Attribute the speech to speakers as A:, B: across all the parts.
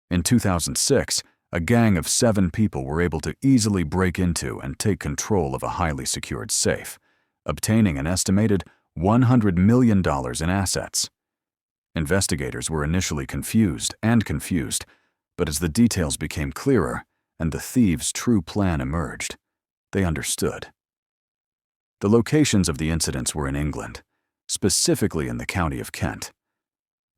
A: In 2006, a gang of 7 people were able to easily break into and take control of a highly secured safe, obtaining an estimated $100 million in assets. Investigators were initially confused, but as the details became clearer and the thieves' true plan emerged, they understood. The locations of the incidents were in England, specifically in the county of Kent.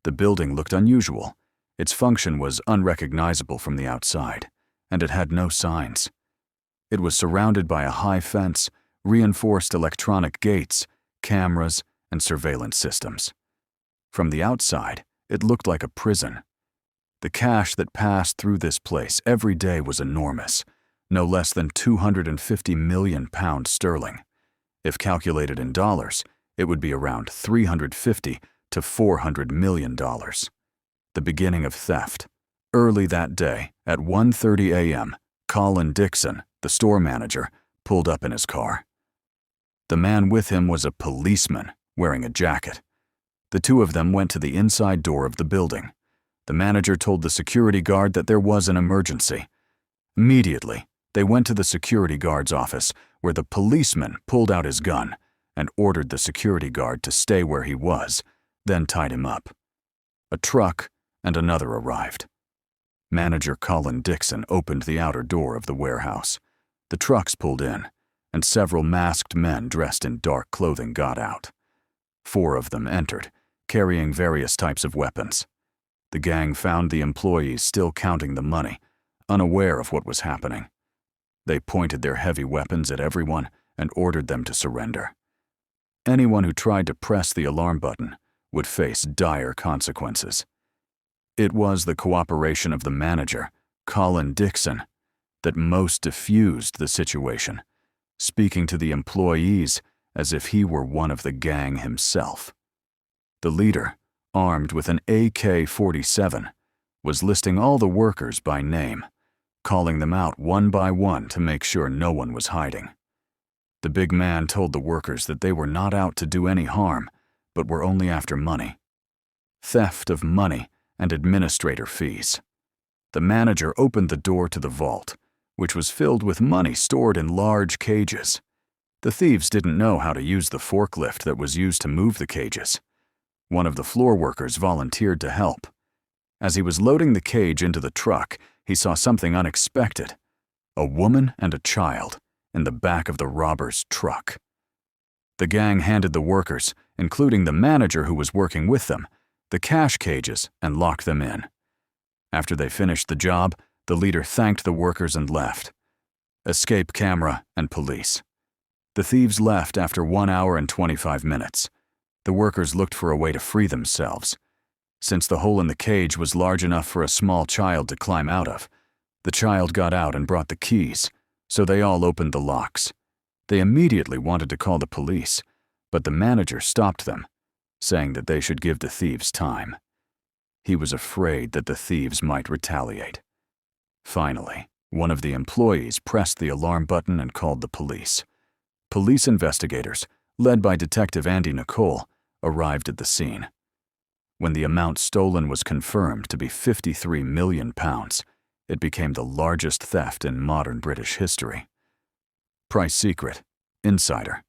A: The building looked unusual. Its function was unrecognizable from the outside, and it had no signs. It was surrounded by a high fence, reinforced electronic gates, cameras, and surveillance systems. From the outside, it looked like a prison. The cash that passed through this place every day was enormous, no less than £250 million. If calculated in dollars, it would be around $350 to $400 million. The beginning of theft. Early that day, at 1:30 a.m., Colin Dixon, the store manager, pulled up in his car. The man with him was a policeman, wearing a jacket. The two of them went to the inside door of the building. The manager told the security guard that there was an emergency. Immediately, they went to the security guard's office, where the policeman pulled out his gun and ordered the security guard to stay where he was, then tied him up. A truck and another arrived. Manager Colin Dixon opened the outer door of the warehouse. The trucks pulled in, and several masked men dressed in dark clothing got out. 4 of them entered, carrying various types of weapons. The gang found the employees still counting the money, unaware of what was happening. They pointed their heavy weapons at everyone and ordered them to surrender. Anyone who tried to press the alarm button would face dire consequences. It was the cooperation of the manager, Colin Dixon, that most diffused the situation, speaking to the employees as if he were one of the gang himself. The leader, armed with an AK-47, was listing all the workers by name, calling them out one by one to make sure no one was hiding. The big man told the workers that they were not out to do any harm, but were only after money. Theft of money and administrator fees. The manager opened the door to the vault, which was filled with money stored in large cages. The thieves didn't know how to use the forklift that was used to move the cages. One of the floor workers volunteered to help. As he was loading the cage into the truck, he saw something unexpected: a woman and a child in the back of the robber's truck. The gang handed the workers, including the manager who was working with them, the cash cages and locked them in. After they finished the job, the leader thanked the workers and left. Escape camera and police. The thieves left after 1 hour and 25 minutes. The workers looked for a way to free themselves. Since the hole in the cage was large enough for a small child to climb out of, the child got out and brought the keys, so they all opened the locks. They immediately wanted to call the police, but the manager stopped them, saying that they should give the thieves time. He was afraid that the thieves might retaliate. Finally, one of the employees pressed the alarm button and called the police. Police investigators, led by Detective Andy Nicole, arrived at the scene. When the amount stolen was confirmed to be £53 million, it became the largest theft in modern British history. Price secret, insider.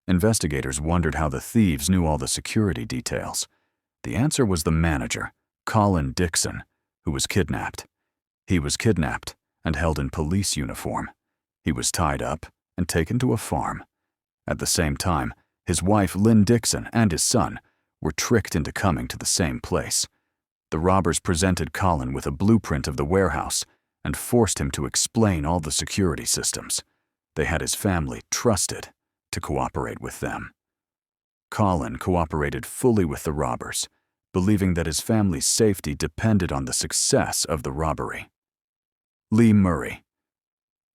A: Investigators wondered how the thieves knew all the security details. The answer was the manager, Colin Dixon, who was kidnapped. He was kidnapped and held in police uniform. He was tied up and taken to a farm. At the same time, his wife Lynn Dixon and his son were tricked into coming to the same place. The robbers presented Colin with a blueprint of the warehouse and forced him to explain all the security systems. They had his family trusted to cooperate with them. Colin cooperated fully with the robbers, believing that his family's safety depended on the success of the robbery. Lee Murray.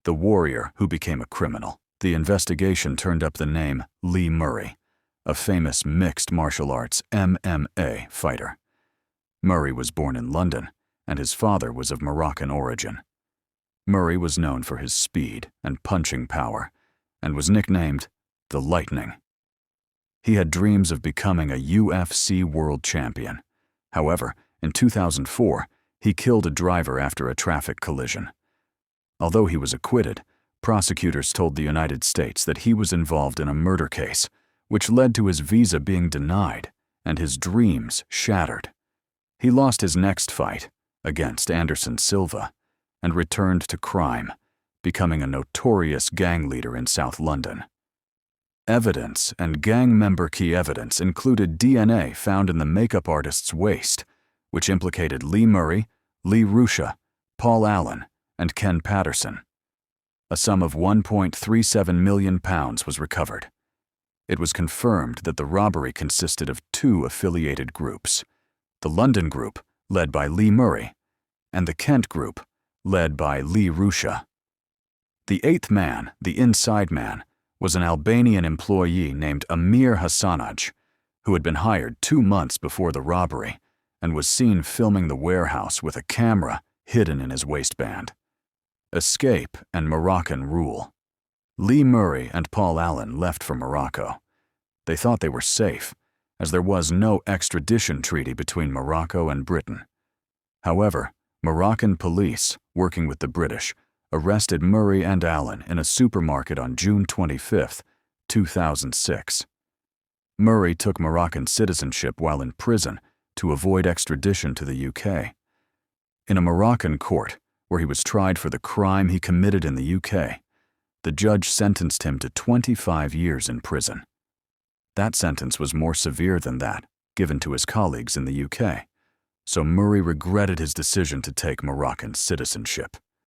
A: The warrior who became a criminal. The investigation turned up the name Lee Murray, a famous mixed martial arts MMA fighter. Murray was born in London, and his father was of Moroccan origin. Murray was known for his speed and punching power, and was nicknamed the Lightning. He had dreams of becoming a UFC world champion. However, in 2004, He killed a driver after a traffic collision. Although he was acquitted, prosecutors told the United States that he was involved in a murder case, which led to his visa being denied and his dreams shattered. He lost his next fight, against Anderson Silva, and returned to crime, becoming a notorious gang leader in South London. Evidence and gang member key evidence included DNA found in the makeup artist's waist, which implicated Lee Murray, Lee Ruscha, Paul Allen, and Ken Patterson. A sum of £1.37 million was recovered. It was confirmed that the robbery consisted of two affiliated groups: the London group, led by Lee Murray, and the Kent group, led by Lee Ruscha. The eighth man, the inside man, was an Albanian employee named Amir Hassanaj, who had been hired 2 months before the robbery and was seen filming the warehouse with a camera hidden in his waistband. Escape and Moroccan rule. Lee Murray and Paul Allen left for Morocco. They thought they were safe, as there was no extradition treaty between Morocco and Britain. However, Moroccan police, working with the British, arrested Murray and Allen in a supermarket on June 25, 2006. Murray took Moroccan citizenship while in prison to avoid extradition to the UK. In a Moroccan court, where he was tried for the crime he committed in the UK, the judge sentenced him to 25 years in prison. That sentence was more severe than that given to his colleagues in the UK, so Murray regretted his decision to take Moroccan citizenship.